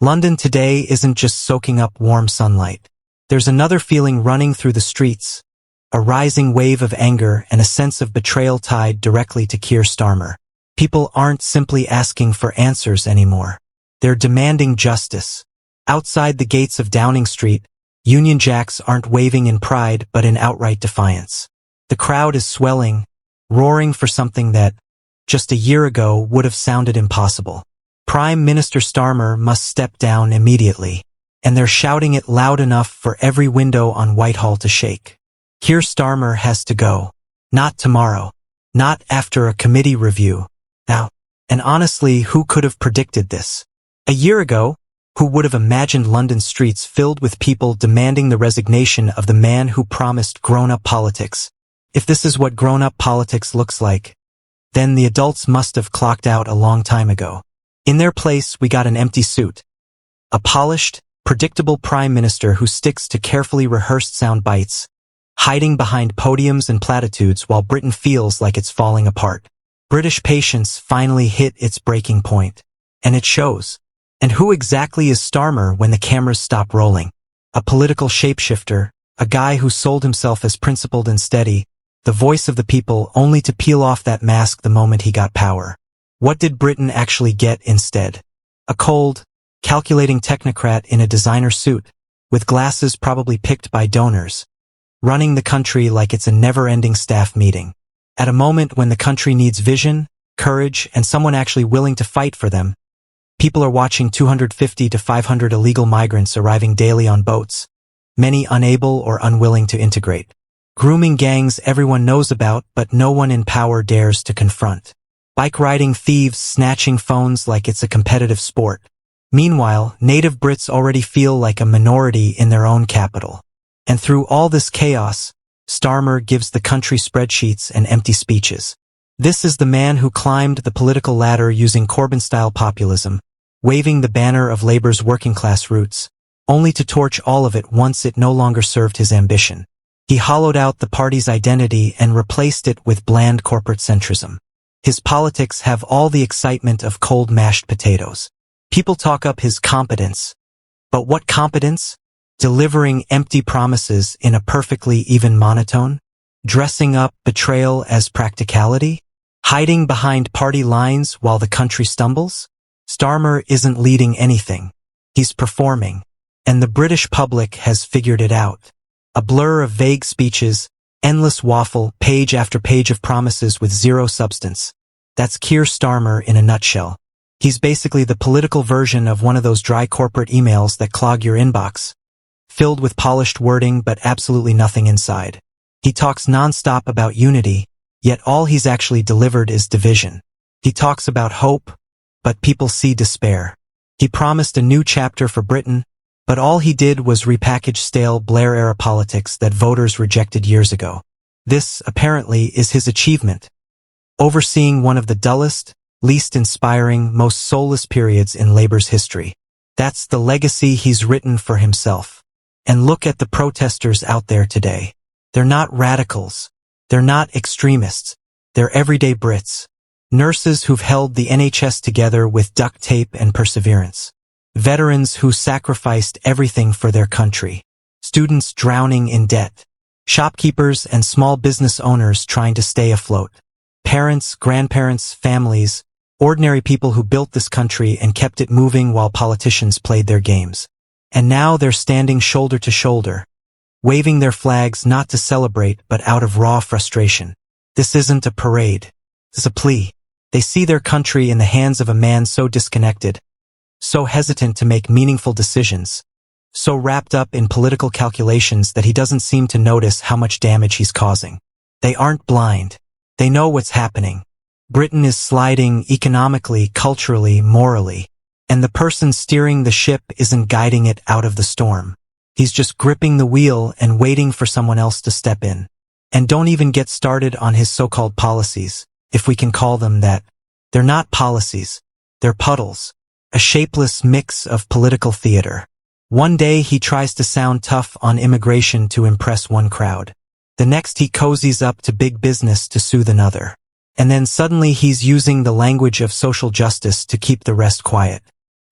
London today isn't just soaking up warm sunlight. There's another feeling running through the streets, a rising wave of anger and a sense of betrayal tied directly to Keir Starmer. People aren't simply asking for answers anymore. They're demanding justice. Outside the gates of Downing Street, Union Jacks aren't waving in pride but in outright defiance. The crowd is swelling, roaring for something that, just a year ago, would have sounded impossible. Prime Minister Starmer must step down immediately, and they're shouting it loud enough for every window on Whitehall to shake. Keir Starmer has to go. Not tomorrow. Not after a committee review. Now, and honestly, who could have predicted this? A year ago, who would have imagined London streets filled with people demanding the resignation of the man who promised grown-up politics? If this is what grown-up politics looks like, then the adults must have clocked out a long time ago. In their place, we got an empty suit. A polished, predictable prime minister who sticks to carefully rehearsed sound bites, hiding behind podiums and platitudes while Britain feels like it's falling apart. British patience finally hit its breaking point. And it shows. And who exactly is Starmer when the cameras stop rolling? A political shapeshifter, a guy who sold himself as principled and steady, the voice of the people, only to peel off that mask the moment he got power. What did Britain actually get instead? A cold, calculating technocrat in a designer suit, with glasses probably picked by donors, running the country like it's a never-ending staff meeting. At a moment when the country needs vision, courage, and someone actually willing to fight for them, people are watching 250 to 500 illegal migrants arriving daily on boats, many unable or unwilling to integrate. Grooming gangs everyone knows about but no one in power dares to confront. Bike-riding thieves snatching phones like it's a competitive sport. Meanwhile, native Brits already feel like a minority in their own capital. And through all this chaos, Starmer gives the country spreadsheets and empty speeches. This is the man who climbed the political ladder using Corbyn-style populism, waving the banner of Labour's working-class roots, only to torch all of it once it no longer served his ambition. He hollowed out the party's identity and replaced it with bland corporate centrism. His politics have all the excitement of cold mashed potatoes. People talk up his competence. But what competence? Delivering empty promises in a perfectly even monotone? Dressing up betrayal as practicality? Hiding behind party lines while the country stumbles? Starmer isn't leading anything. He's performing. And the British public has figured it out. A blur of vague speeches, endless waffle, page after page of promises with zero substance. That's Keir Starmer in a nutshell. He's basically the political version of one of those dry corporate emails that clog your inbox, filled with polished wording but absolutely nothing inside. He talks nonstop about unity, yet all he's actually delivered is division. He talks about hope, but people see despair. He promised a new chapter for Britain, but all he did was repackage stale Blair-era politics that voters rejected years ago. This, apparently, is his achievement. Overseeing one of the dullest, least inspiring, most soulless periods in Labour's history. That's the legacy he's written for himself. And look at the protesters out there today. They're not radicals. They're not extremists. They're everyday Brits. Nurses who've held the NHS together with duct tape and perseverance. Veterans who sacrificed everything for their country. Students drowning in debt. Shopkeepers and small business owners trying to stay afloat. Parents, grandparents, families, ordinary people who built this country and kept it moving while politicians played their games. And now they're standing shoulder to shoulder, waving their flags not to celebrate but out of raw frustration. This isn't a parade. It's a plea. They see their country in the hands of a man so disconnected, so hesitant to make meaningful decisions, so wrapped up in political calculations that he doesn't seem to notice how much damage he's causing. They aren't blind. They know what's happening. Britain is sliding economically, culturally, morally, and the person steering the ship isn't guiding it out of the storm. He's just gripping the wheel and waiting for someone else to step in. And don't even get started on his so-called policies, if we can call them that. They're not policies. They're puddles. A shapeless mix of political theater. One day he tries to sound tough on immigration to impress one crowd. The next he cozies up to big business to soothe another. And then suddenly he's using the language of social justice to keep the rest quiet.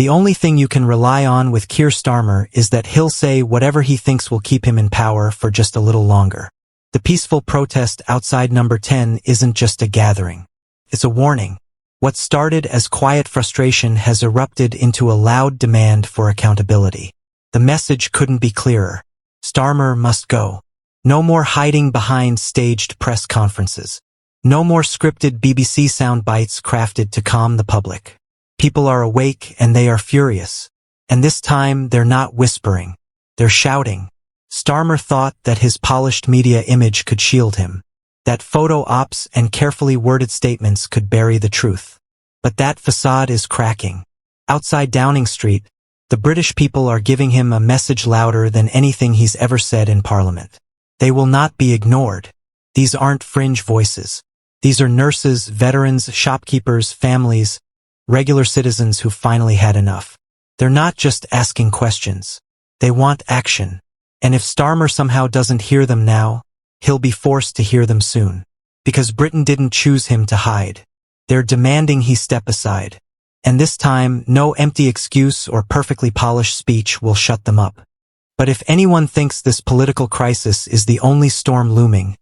The only thing you can rely on with Keir Starmer is that he'll say whatever he thinks will keep him in power for just a little longer. The peaceful protest outside Number 10 isn't just a gathering. It's a warning. What started as quiet frustration has erupted into a loud demand for accountability. The message couldn't be clearer. Starmer must go. No more hiding behind staged press conferences. No more scripted BBC sound bites crafted to calm the public. People are awake and they are furious. And this time they're not whispering. They're shouting. Starmer thought that his polished media image could shield him. That photo ops and carefully worded statements could bury the truth. But that facade is cracking. Outside Downing Street, the British people are giving him a message louder than anything he's ever said in Parliament. They will not be ignored. These aren't fringe voices. These are nurses, veterans, shopkeepers, families, regular citizens who've finally had enough. They're not just asking questions. They want action. And if Starmer somehow doesn't hear them now, he'll be forced to hear them soon. Because Britain didn't choose him to hide. They're demanding he step aside. And this time, no empty excuse or perfectly polished speech will shut them up. But if anyone thinks this political crisis is the only storm looming,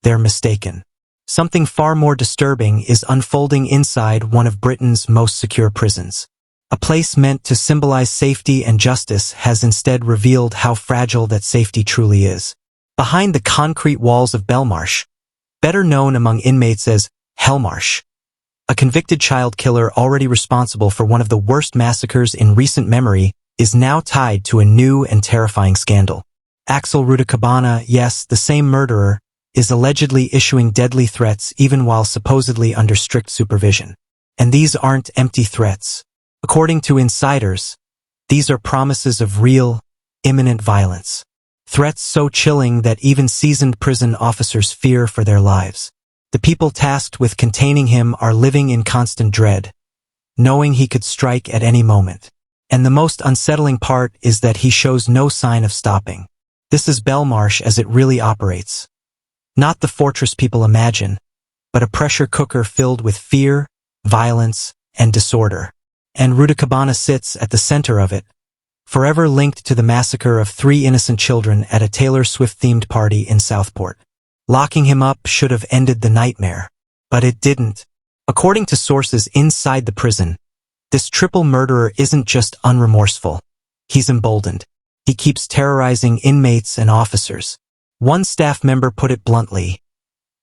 they're mistaken. Something far more disturbing is unfolding inside one of Britain's most secure prisons. A place meant to symbolize safety and justice has instead revealed how fragile that safety truly is. Behind the concrete walls of Belmarsh, better known among inmates as Hellmarsh, a convicted child killer already responsible for one of the worst massacres in recent memory is now tied to a new and terrifying scandal. Axel Rudakabana, yes, the same murderer, is allegedly issuing deadly threats even while supposedly under strict supervision. And these aren't empty threats. According to insiders, these are promises of real, imminent violence. Threats so chilling that even seasoned prison officers fear for their lives. The people tasked with containing him are living in constant dread, knowing he could strike at any moment. And the most unsettling part is that he shows no sign of stopping. This is Belmarsh as it really operates. Not the fortress people imagine, but a pressure cooker filled with fear, violence, and disorder. And Rudakabana sits at the center of it, forever linked to the massacre of 3 innocent children at a Taylor Swift-themed party in Southport. Locking him up should have ended the nightmare, but it didn't. According to sources inside the prison, this triple murderer isn't just unremorseful. He's emboldened. He keeps terrorizing inmates and officers. One staff member put it bluntly.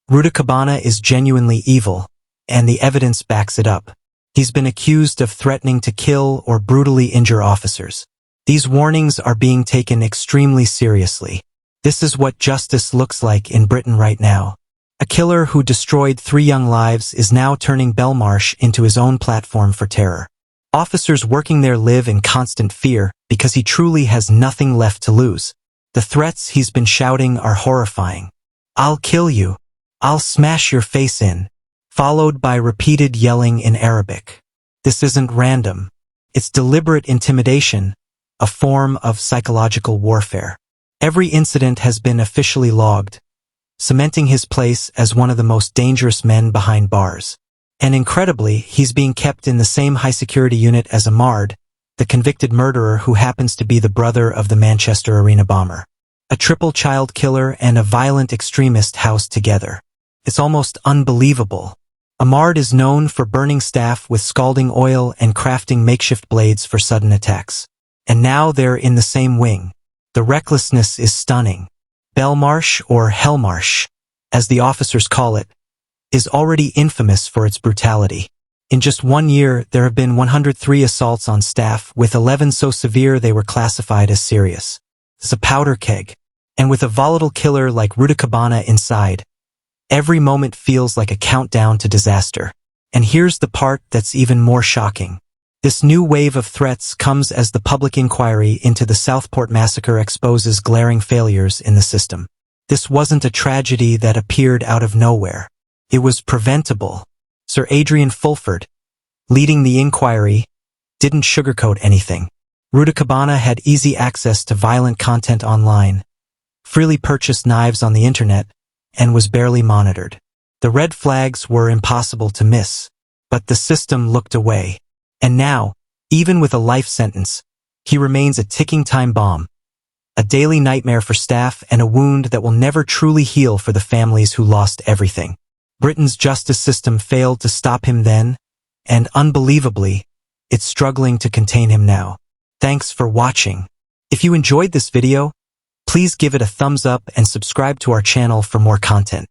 Rudakabana is genuinely evil, and the evidence backs it up. He's been accused of threatening to kill or brutally injure officers. These warnings are being taken extremely seriously. This is what justice looks like in Britain right now. A killer who destroyed 3 young lives is now turning Belmarsh into his own platform for terror. Officers working there live in constant fear because he truly has nothing left to lose. The threats he's been shouting are horrifying. I'll kill you. I'll smash your face in. Followed by repeated yelling in Arabic. This isn't random. It's deliberate intimidation, a form of psychological warfare. Every incident has been officially logged, cementing his place as one of the most dangerous men behind bars. And incredibly, he's being kept in the same high-security unit as Ahmad, the convicted murderer who happens to be the brother of the Manchester Arena bomber. A triple child killer and a violent extremist housed together. It's almost unbelievable. Ahmad is known for burning staff with scalding oil and crafting makeshift blades for sudden attacks. And now they're in the same wing. The recklessness is stunning. Belmarsh, or Hellmarsh, as the officers call it, is already infamous for its brutality. In just 1 year, there have been 103 assaults on staff, with 11 so severe they were classified as serious. It's a powder keg. And with a volatile killer like Rudakabana inside, every moment feels like a countdown to disaster. And here's the part that's even more shocking. This new wave of threats comes as the public inquiry into the Southport massacre exposes glaring failures in the system. This wasn't a tragedy that appeared out of nowhere. It was preventable. Sir Adrian Fulford, leading the inquiry, didn't sugarcoat anything. Rudakabana had easy access to violent content online, freely purchased knives on the internet, and was barely monitored. The red flags were impossible to miss, but the system looked away. And now, Even with a life sentence, he remains a ticking time bomb, a daily nightmare for staff and a wound that will never truly heal for the families who lost everything. Britain's justice system failed to stop him then, and unbelievably, it's struggling to contain him now. Thanks for watching. If you enjoyed this video, please give it a thumbs up and subscribe to our channel for more content.